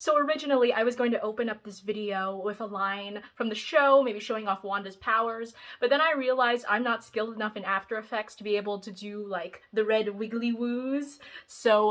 So originally, I was going to open up this video with a line from the show, maybe showing off Wanda's powers, but then I realized I'm not skilled enough in After Effects to be able to do, like, the red wiggly woos, so,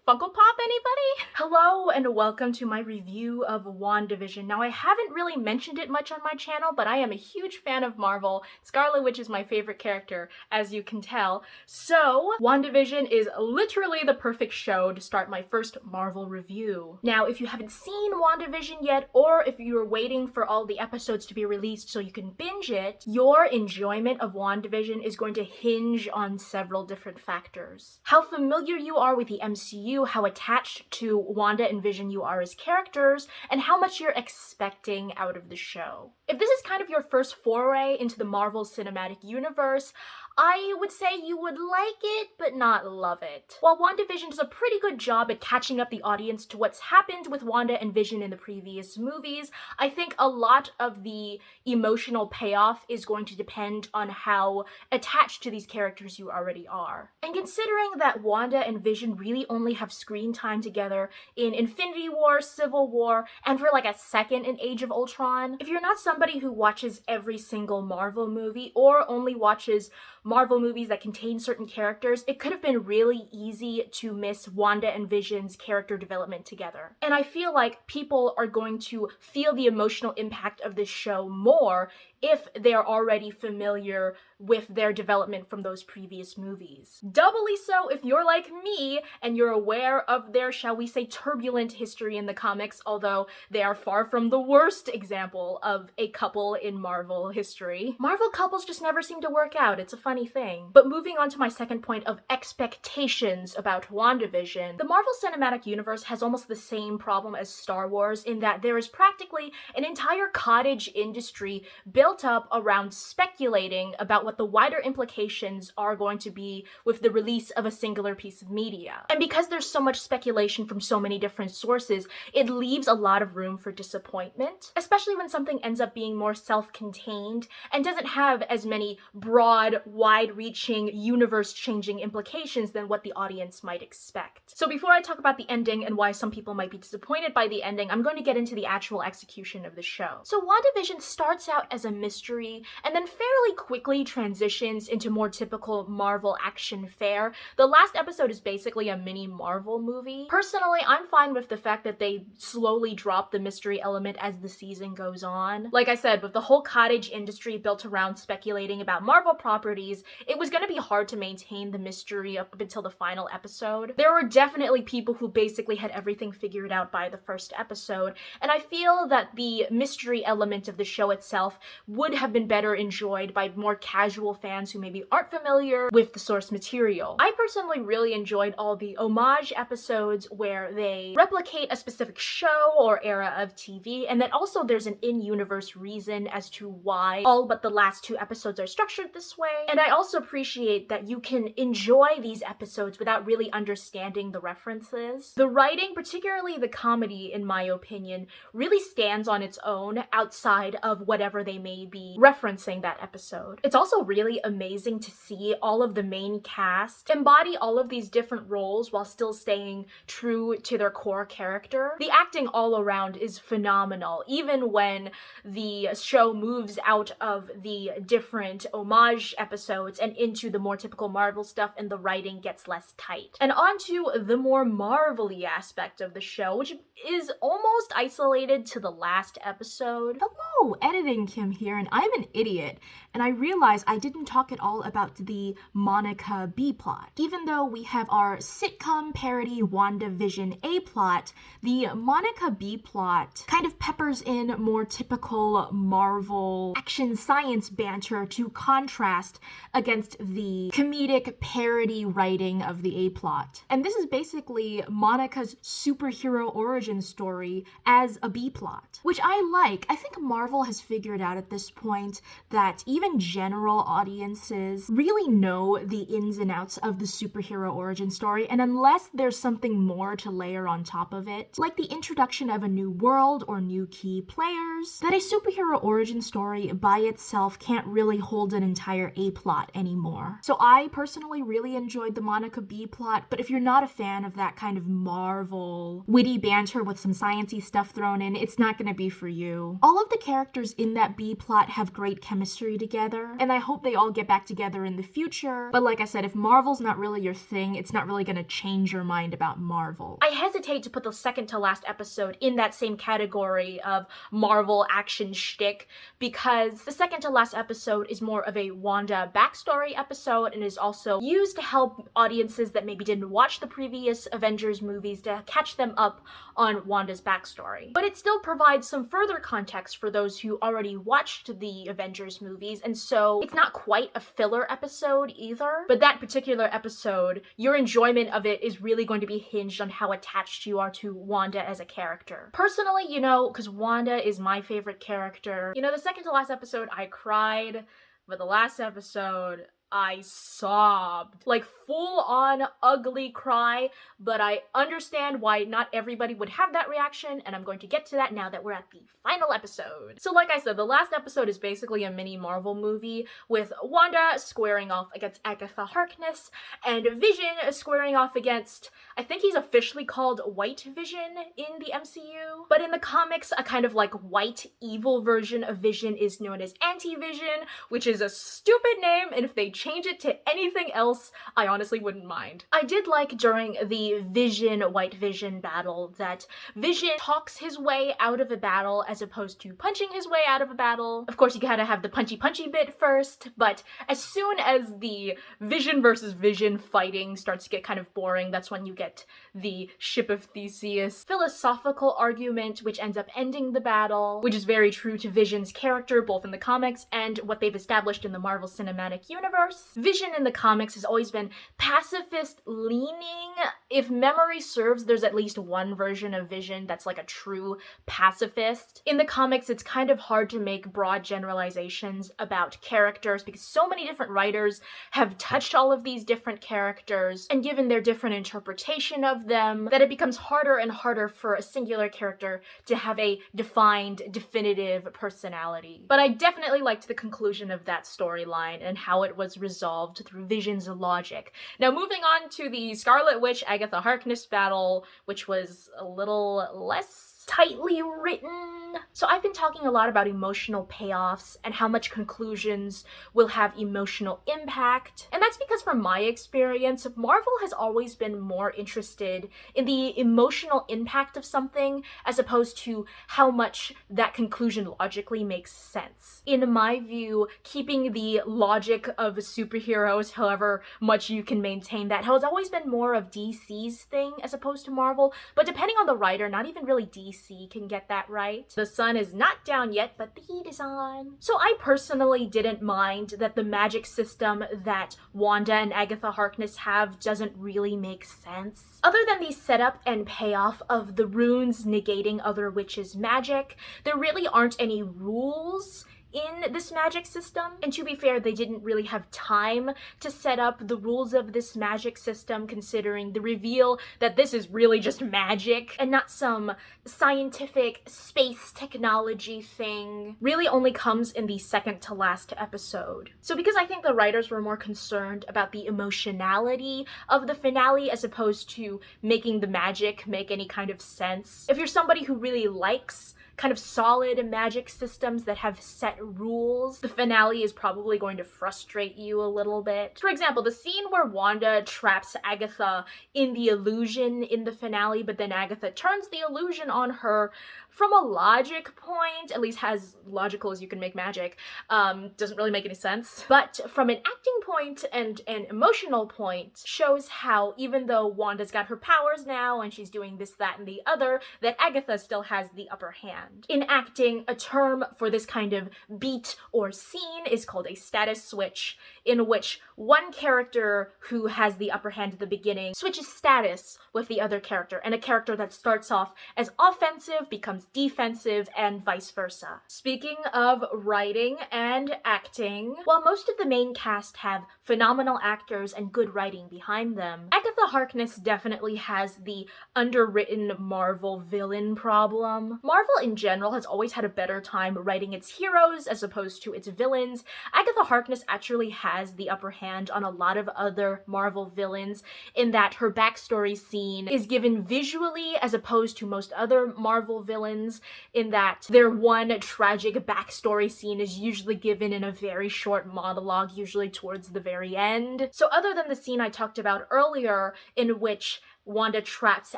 Funko Pop, anybody? Hello and welcome to my review of WandaVision. Now, I haven't really mentioned it much on my channel, but I am a huge fan of Marvel. Scarlet Witch is my favorite character, as you can tell. So, WandaVision is literally the perfect show to start my first Marvel review. Now, if you haven't seen WandaVision yet, or if you're waiting for all the episodes to be released so you can binge it, your enjoyment of WandaVision is going to hinge on several different factors. How familiar you are with the MCU, how attached to Wanda and Vision you are as characters, and how much you're expecting out of the show. If this is kind of your first foray into the Marvel Cinematic Universe, I would say you would like it, but not love it. While WandaVision does a pretty good job at catching up the audience to what's happened with Wanda and Vision in the previous movies, I think a lot of the emotional payoff is going to depend on how attached to these characters you already are. And considering that Wanda and Vision really only have screen time together in Infinity War, Civil War, and for like a second in Age of Ultron, if you're not somebody who watches every single Marvel movie or only watches Marvel movies that contain certain characters, it could have been really easy to miss Wanda and Vision's character development together. And I feel like people are going to feel the emotional impact of this show more if they're already familiar with their development from those previous movies. Doubly so if you're like me and you're aware of their, shall we say, turbulent history in the comics, although they are far from the worst example of a couple in Marvel history. Marvel couples just never seem to work out, it's a funny thing. But moving on to my second point of expectations about WandaVision, the Marvel Cinematic Universe has almost the same problem as Star Wars in that there is practically an entire cottage industry built up around speculating about what the wider implications are going to be with the release of a singular piece of media. And because there's so much speculation from so many different sources, it leaves a lot of room for disappointment, especially when something ends up being more self-contained and doesn't have as many broad, wide-reaching, universe-changing implications than what the audience might expect. So before I talk about the ending and why some people might be disappointed by the ending, I'm going to get into the actual execution of the show. So WandaVision starts out as a mystery and then fairly quickly transitions into more typical Marvel action fare. The last episode is basically a mini Marvel movie. Personally, I'm fine with the fact that they slowly drop the mystery element as the season goes on. Like I said, with the whole cottage industry built around speculating about Marvel properties, it was going to be hard to maintain the mystery up until the final episode. There were definitely people who basically had everything figured out by the first episode, and I feel that the mystery element of the show itself would have been better enjoyed by more casual fans who maybe aren't familiar with the source material. I personally really enjoyed all the homage episodes where they replicate a specific show or era of TV, and then also there's an in-universe reason as to why all but the last two episodes are structured this way. And I also appreciate that you can enjoy these episodes without really understanding the references. The writing, particularly the comedy, in my opinion, really stands on its own outside of whatever they may be referencing that episode. It's also really amazing to see all of the main cast embody all of these different roles while still staying true to their core character. The acting all around is phenomenal, even when the show moves out of the different homage episodes and into the more typical Marvel stuff and the writing gets less tight. And on to the more Marvel-y aspect of the show, which is almost isolated to the last episode. Hello, Editing Kim here, and I'm an idiot, and I realize I didn't talk at all about the Monica B plot. Even though we have our sitcom parody WandaVision A plot, the Monica B plot kind of peppers in more typical Marvel action science banter to contrast against the comedic parody writing of the A plot. And this is basically Monica's superhero origin story as a B plot, which I like. I think Marvel Marvel has figured out at this point that even general audiences really know the ins and outs of the superhero origin story, and unless there's something more to layer on top of it, like the introduction of a new world or new key players, that a superhero origin story by itself can't really hold an entire A plot anymore. So I personally really enjoyed the Monica B plot, but if you're not a fan of that kind of Marvel witty banter with some sciencey stuff thrown in, it's not gonna be for you. All of the characters in that B plot have great chemistry together, and I hope they all get back together in the future, but like I said, if Marvel's not really your thing, it's not really gonna change your mind about Marvel. I hesitate to put the second to last episode in that same category of Marvel action shtick, because the second to last episode is more of a Wanda backstory episode and is also used to help audiences that maybe didn't watch the previous Avengers movies to catch them up on Wanda's backstory. But it still provides some further context for those who already watched the Avengers movies, and so it's not quite a filler episode either. But that particular episode, your enjoyment of it is really going to be hinged on how attached you are to Wanda as a character. Personally, you know, because Wanda is my favorite character, you know, the second to last episode I cried, but the last episode I sobbed. Like, full-on ugly cry, but I understand why not everybody would have that reaction, and I'm going to get to that now that we're at the final episode. So like I said, the last episode is basically a mini Marvel movie with Wanda squaring off against Agatha Harkness and Vision squaring off against, I think he's officially called White Vision in the MCU, but in the comics, a kind of like white evil version of Vision is known as Anti-Vision, which is a stupid name, and if they change it to anything else, I honestly wouldn't mind. I did like during the Vision White Vision battle that Vision talks his way out of a battle as opposed to punching his way out of a battle. Of course, you gotta have the punchy bit first, but as soon as the Vision versus Vision fighting starts to get kind of boring, that's when you get the Ship of Theseus philosophical argument, which ends up ending the battle, which is very true to Vision's character, both in the comics and what they've established in the Marvel Cinematic Universe. Vision in the comics has always been pacifist leaning. If memory serves, there's at least one version of Vision that's like a true pacifist. In the comics, it's kind of hard to make broad generalizations about characters because so many different writers have touched all of these different characters and given their different interpretation of them that it becomes harder and harder for a singular character to have a defined, definitive personality. But I definitely liked the conclusion of that storyline and how it was resolved through Vision's logic. Now moving on to the Scarlet Witch Agatha Harkness battle, which was a little less tightly written. So I've been talking a lot about emotional payoffs and how much conclusions will have emotional impact. And that's because from my experience, Marvel has always been more interested in the emotional impact of something as opposed to how much that conclusion logically makes sense. In my view, keeping the logic of superheroes, however much you can maintain that, has always been more of DC's thing as opposed to Marvel. But depending on the writer, not even really DC can get that right. The sun is not down yet, but the heat is on. So I personally didn't mind that the magic system that Wanda and Agatha Harkness have doesn't really make sense. Other than the setup and payoff of the runes negating other witches' magic, there really aren't any rules in this magic system. And to be fair, they didn't really have time to set up the rules of this magic system, considering the reveal that this is really just magic and not some scientific space technology thing really only comes in the second to last episode. So because I think the writers were more concerned about the emotionality of the finale as opposed to making the magic make any kind of sense, if you're somebody who really likes kind of solid magic systems that have set rules, the finale is probably going to frustrate you a little bit. For example, the scene where Wanda traps Agatha in the illusion in the finale, but then Agatha turns the illusion on her, from a logic point, at least as logical as you can make magic, doesn't really make any sense. But from an acting point and an emotional point, shows how even though Wanda's got her powers now and she's doing this, that, and the other, that Agatha still has the upper hand. hand. In acting, a term for this kind of beat or scene is called a status switch, in which one character who has the upper hand at the beginning switches status with the other character, and a character that starts off as offensive becomes defensive, and vice versa. Speaking of writing and acting, while most of the main cast have phenomenal actors and good writing behind them, Agatha Harkness definitely has the underwritten Marvel villain problem. Marvel in general has always had a better time writing its heroes as opposed to its villains. Agatha Harkness actually has the upper hand on a lot of other Marvel villains in that her backstory scene is given visually as opposed to most other Marvel villains, in that their one tragic backstory scene is usually given in a very short monologue, usually towards the very end. So other than the scene I talked about earlier, in which Wanda traps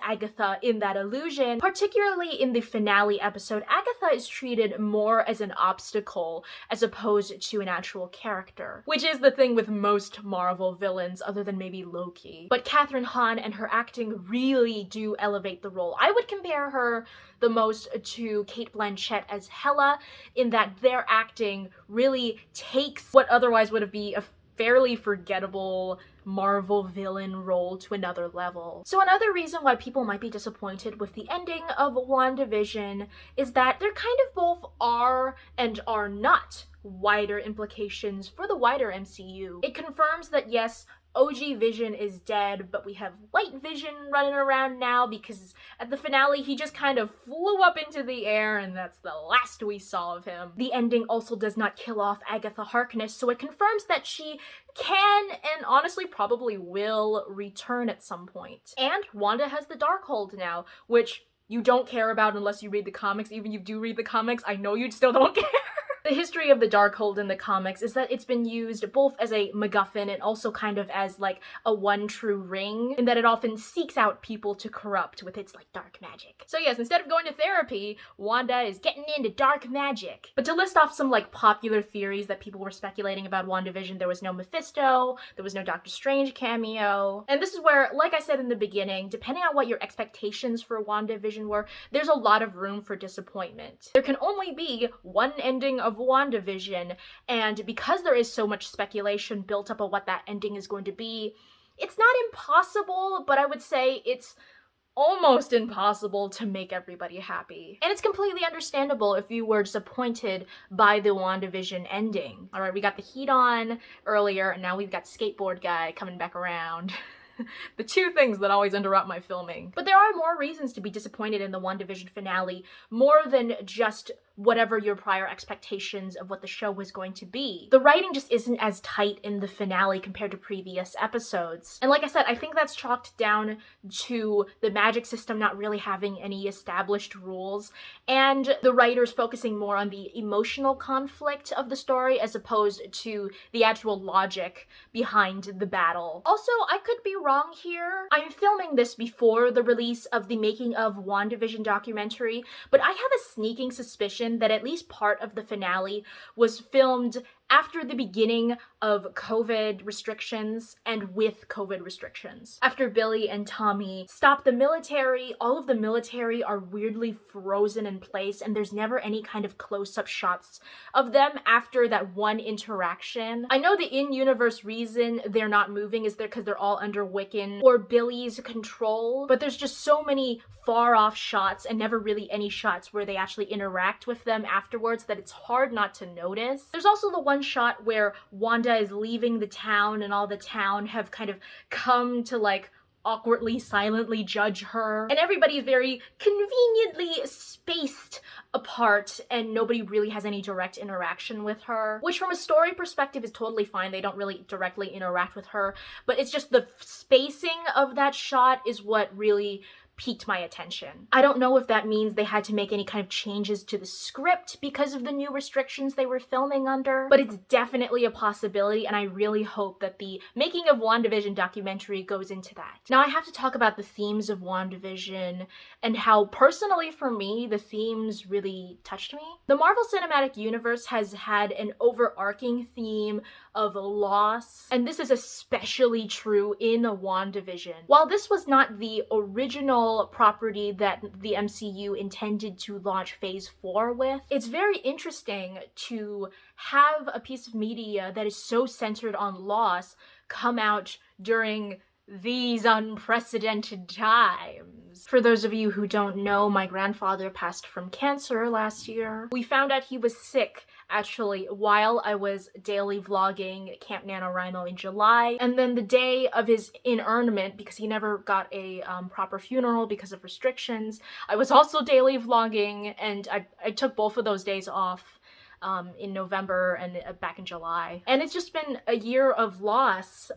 Agatha in that illusion, particularly in the finale episode, Agatha is treated more as an obstacle as opposed to an actual character, which is the thing with most Marvel villains other than maybe Loki. But Kathryn Hahn and her acting really do elevate the role. I would compare her the most to Cate Blanchett as Hela, in that their acting really takes what otherwise would be a fairly forgettable Marvel villain role to another level. So another reason why people might be disappointed with the ending of WandaVision is that there kind of both are and are not wider implications for the wider MCU. It confirms that yes, OG Vision is dead, but we have White Vision running around now because at the finale he just kind of flew up into the air and that's the last we saw of him. The ending also does not kill off Agatha Harkness, so it confirms that she can and honestly probably will return at some point. And Wanda has the Darkhold now, which you don't care about unless you read the comics. Even if you do read the comics, I know you still don't care. The history of the Darkhold in the comics is that it's been used both as a MacGuffin and also kind of as like a one true ring, in that it often seeks out people to corrupt with its like dark magic. So yes, instead of going to therapy, Wanda is getting into dark magic. But to list off some like popular theories that people were speculating about WandaVision, there was no Mephisto, there was no Doctor Strange cameo. And this is where, like I said in the beginning, depending on what your expectations for WandaVision were, there's a lot of room for disappointment. There can only be one ending of WandaVision, and because there is so much speculation built up of what that ending is going to be, it's not impossible, but I would say it's almost impossible to make everybody happy. And it's completely understandable if you were disappointed by the WandaVision ending. Alright, we got the heat on earlier, and now we've got skateboard guy coming back around. The two things that always interrupt my filming. But there are more reasons to be disappointed in the WandaVision finale, more than just whatever your prior expectations of what the show was going to be. The writing just isn't as tight in the finale compared to previous episodes. And like I said, I think that's chalked down to the magic system not really having any established rules, and the writers focusing more on the emotional conflict of the story as opposed to the actual logic behind the battle. Also, I could be wrong here. I'm filming this before the release of the Making of WandaVision documentary, but I have a sneaking suspicion that at least part of the finale was filmed after the beginning of COVID restrictions and with COVID restrictions. After Billy and Tommy stop the military, all of the military are weirdly frozen in place and there's never any kind of close-up shots of them after that one interaction. I know the in-universe reason they're not moving is because they're all under Wiccan or Billy's control, but there's just so many far-off shots and never really any shots where they actually interact with them afterwards that it's hard not to notice. There's also the one shot where Wanda is leaving the town and all the town have kind of come to like awkwardly, silently judge her. And everybody is very conveniently spaced apart and nobody really has any direct interaction with her, which from a story perspective is totally fine. They don't really directly interact with her, but it's just the spacing of that shot is what really piqued my attention. I don't know if that means they had to make any kind of changes to the script because of the new restrictions they were filming under, but it's definitely a possibility, and I really hope that the Making of WandaVision documentary goes into that. Now I have to talk about the themes of WandaVision and how personally for me the themes really touched me. The Marvel Cinematic Universe has had an overarching theme of loss, and this is especially true in WandaVision. While this was not the original property that the MCU intended to launch Phase 4 with, it's very interesting to have a piece of media that is so centered on loss come out during these unprecedented times. For those of you who don't know, my grandfather passed from cancer last year. We found out he was sick actually while I was daily vlogging Camp NaNoWriMo in July, and then the day of his inurnment, because he never got a proper funeral because of restrictions, I was also daily vlogging, and I took both of those days off in November and back in July. And it's just been a year of loss.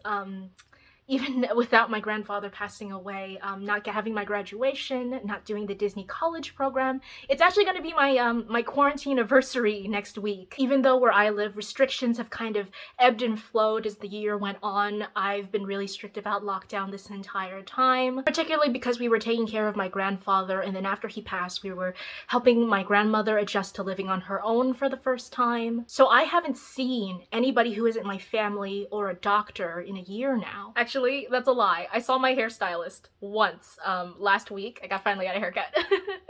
Even without my grandfather passing away, not having my graduation, not doing the Disney college program. It's actually going to be my quarantine anniversary next week. Even though where I live, restrictions have kind of ebbed and flowed as the year went on, I've been really strict about lockdown this entire time, particularly because we were taking care of my grandfather, and then after he passed, we were helping my grandmother adjust to living on her own for the first time. So I haven't seen anybody who isn't my family or a doctor in a year now. Actually, that's a lie. I saw my hairstylist once last week. I finally got a haircut.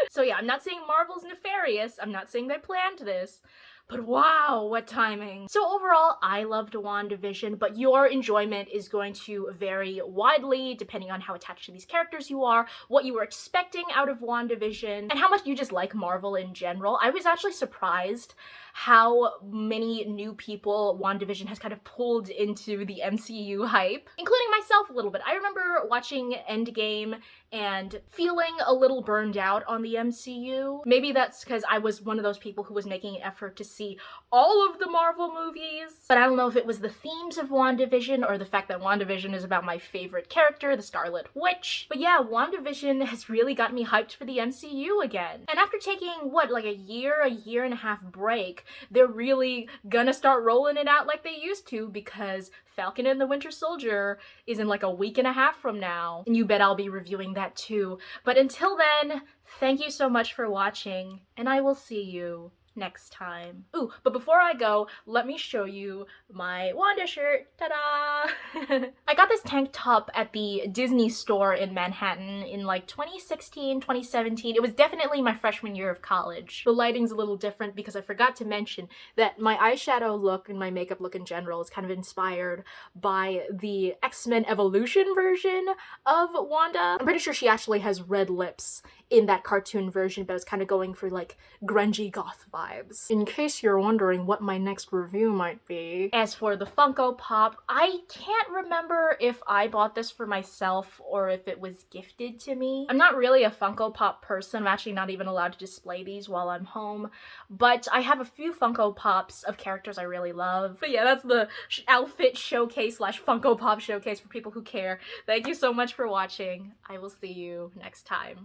So yeah, I'm not saying Marvel's nefarious. I'm not saying they planned this. But wow, what timing. So overall, I loved WandaVision, but your enjoyment is going to vary widely depending on how attached to these characters you are, what you were expecting out of WandaVision, and how much you just like Marvel in general. I was actually surprised how many new people WandaVision has kind of pulled into the MCU hype, including myself a little bit. I remember watching Endgame and feeling a little burned out on the MCU. Maybe that's because I was one of those people who was making an effort to see all of the Marvel movies, but I don't know if it was the themes of WandaVision or the fact that WandaVision is about my favorite character, the Scarlet Witch. But yeah, WandaVision has really got me hyped for the MCU again. And after taking, what, like a year and a half break, they're really gonna start rolling it out like they used to, because Falcon and the Winter Soldier is in like a week and a half from now, and you bet I'll be reviewing that too. But until then, thank you so much for watching, and I will see you next time. Ooh, but before I go, let me show you my Wanda shirt. Ta-da! I got this tank top at the Disney store in Manhattan in like 2016, 2017. It was definitely my freshman year of college. The lighting's a little different because I forgot to mention that my eyeshadow look and my makeup look in general is kind of inspired by the X-Men Evolution version of Wanda. I'm pretty sure she actually has red lips in that cartoon version, but it's kind of going for like grungy goth vibes. In case you're wondering what my next review might be. As for the Funko Pop, I can't remember if I bought this for myself or if it was gifted to me. I'm not really a Funko Pop person. I'm actually not even allowed to display these while I'm home, but I have a few Funko Pops of characters I really love. But yeah, that's the outfit showcase slash Funko Pop showcase for people who care. Thank you so much for watching. I will see you next time.